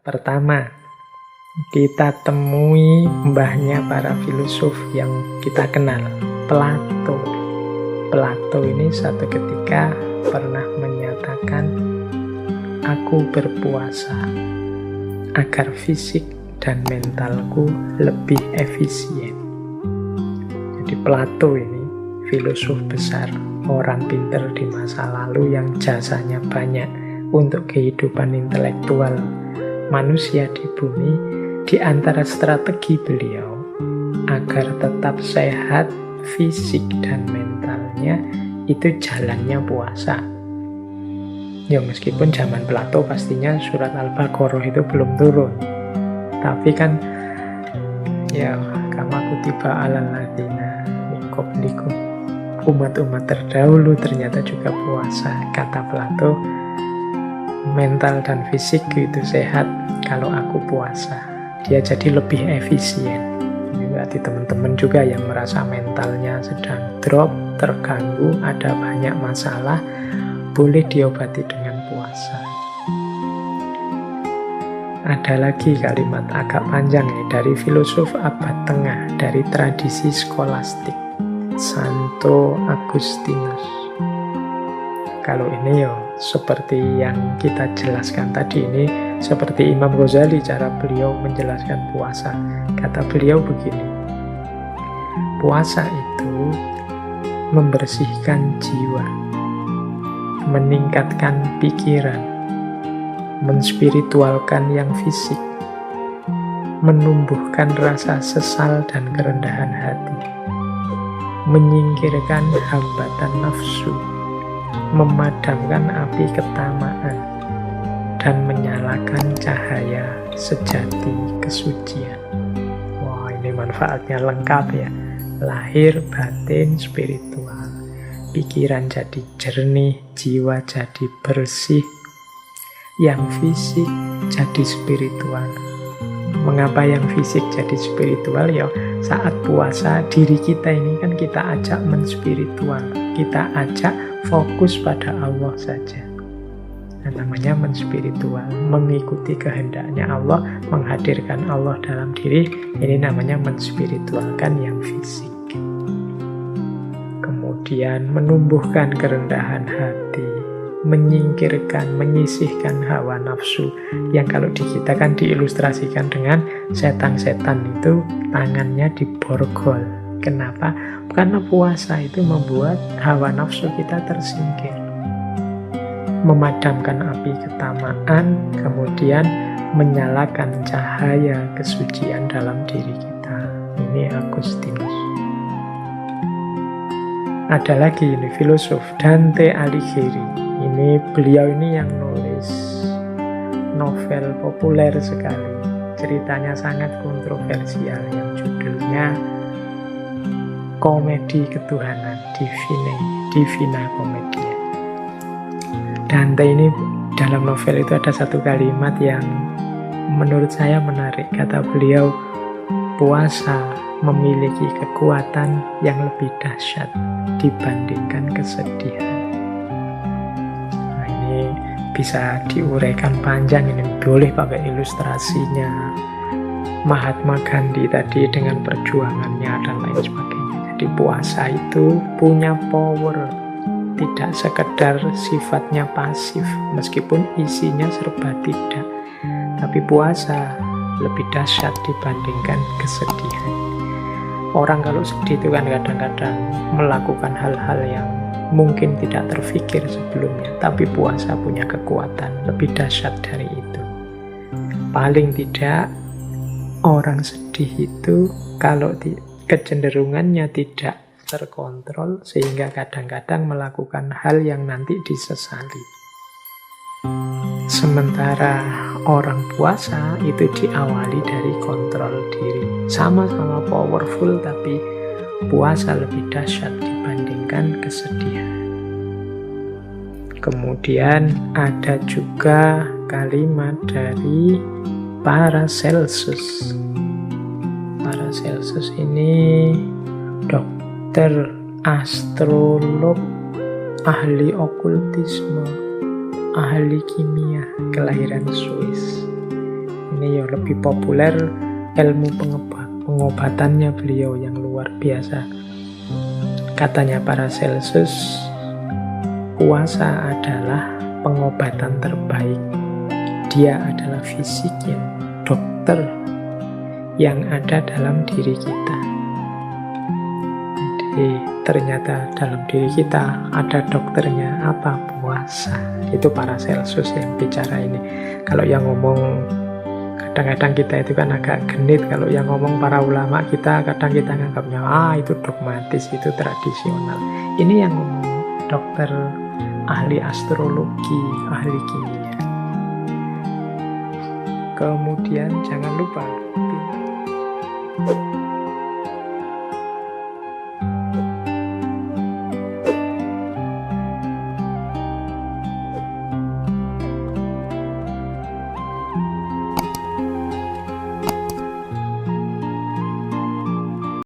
Pertama, kita temui mbahnya para filosof yang kita kenal, Plato. Plato ini satu ketika pernah menyatakan, aku berpuasa agar fisik dan mentalku lebih efisien. Jadi Plato ini filosof besar, orang pintar di masa lalu yang jasanya banyak untuk kehidupan intelektual manusia di bumi. Di antara strategi beliau agar tetap sehat fisik dan mentalnya itu jalannya puasa. Ya meskipun zaman Plato pastinya surat Al-Baqarah itu belum turun, tapi kan ya kama kutiba alal ladzina min qablikum, umat-umat terdahulu ternyata juga puasa. Kata Plato, mental dan fisik itu sehat kalau aku puasa. Dia jadi lebih efisien. Ini berarti teman-teman juga yang merasa mentalnya sedang drop, terganggu, ada banyak masalah, boleh diobati dengan puasa. Ada lagi kalimat agak panjang nih dari filosof abad tengah, dari tradisi skolastik, Santo Agustinus. Kalau ini ya seperti yang kita jelaskan tadi, ini seperti Imam Ghazali cara beliau menjelaskan puasa. Kata beliau begini, puasa itu membersihkan jiwa, meningkatkan pikiran, menspiritualkan yang fisik, menumbuhkan rasa sesal dan kerendahan hati, menyingkirkan hambatan nafsu, memadamkan api ketamaan, dan menyalakan cahaya sejati kesucian. Wah, ini manfaatnya lengkap ya. Lahir, batin, spiritual. Pikiran jadi jernih, jiwa jadi bersih, yang fisik jadi spiritual. Mengapa yang fisik jadi spiritual? Ya, saat puasa diri kita ini kan kita ajak menspiritual. Kita ajak fokus pada Allah saja. Nah, namanya menspiritual, mengikuti kehendaknya Allah, menghadirkan Allah dalam diri. Ini namanya menspiritualkan yang fisik. Kemudian menumbuhkan kerendahan hati, menyingkirkan, menyisihkan hawa nafsu, yang kalau di kita kan diilustrasikan dengan setan-setan itu tangannya diborgol. Kenapa? Karena puasa itu membuat hawa nafsu kita tersingkir, memadamkan api ketamaan, kemudian menyalakan cahaya kesucian dalam diri kita. Ini Agustinus. Ada lagi ini filosof Dante Alighieri. Beliau ini yang nulis novel populer sekali. Ceritanya sangat kontroversial yang judulnya Komedi Ketuhanan, Divina Commedia. Dante ini dalam novel itu ada satu kalimat yang menurut saya menarik. Kata beliau, puasa memiliki kekuatan yang lebih dahsyat dibandingkan kesedihan. Nah, ini bisa diuraikan panjang, ini boleh pakai ilustrasinya Mahatma Gandhi tadi dengan perjuangannya dan lain sebagainya. Jadi puasa itu punya power, tidak sekedar sifatnya pasif, meskipun isinya serba tidak. Tapi puasa lebih dahsyat dibandingkan kesedihan. Orang kalau sedih itu kan kadang-kadang melakukan hal-hal yang mungkin tidak terfikir sebelumnya. Tapi puasa punya kekuatan lebih dahsyat dari itu. Paling tidak orang sedih itu kalau kecenderungannya tidak terkontrol, sehingga kadang-kadang melakukan hal yang nanti disesali. Sementara orang puasa itu diawali dari kontrol diri. Sama-sama powerful, tapi puasa lebih dahsyat dibandingkan kesedihan. Kemudian ada juga kalimat dari Paracelsus. Paracelsus ini dokter, astrolog, ahli okultisme, ahli kimia, kelahiran Swiss. Ini ya lebih populer, ilmu pengobatannya beliau yang luar biasa. Katanya Paracelsus, puasa adalah pengobatan terbaik. Dia adalah fisiknya, dokter yang ada dalam diri kita. Jadi ternyata dalam diri kita ada dokternya, apa? Puasa. Itu Paracelsus yang bicara ini. Kalau yang ngomong, kadang-kadang kita itu kan agak genit. Kalau yang ngomong para ulama kita, kadang kita nganggapnya itu dogmatis, itu tradisional. Ini yang ngomong dokter, ahli astrologi, ahli kimia. Kemudian jangan lupa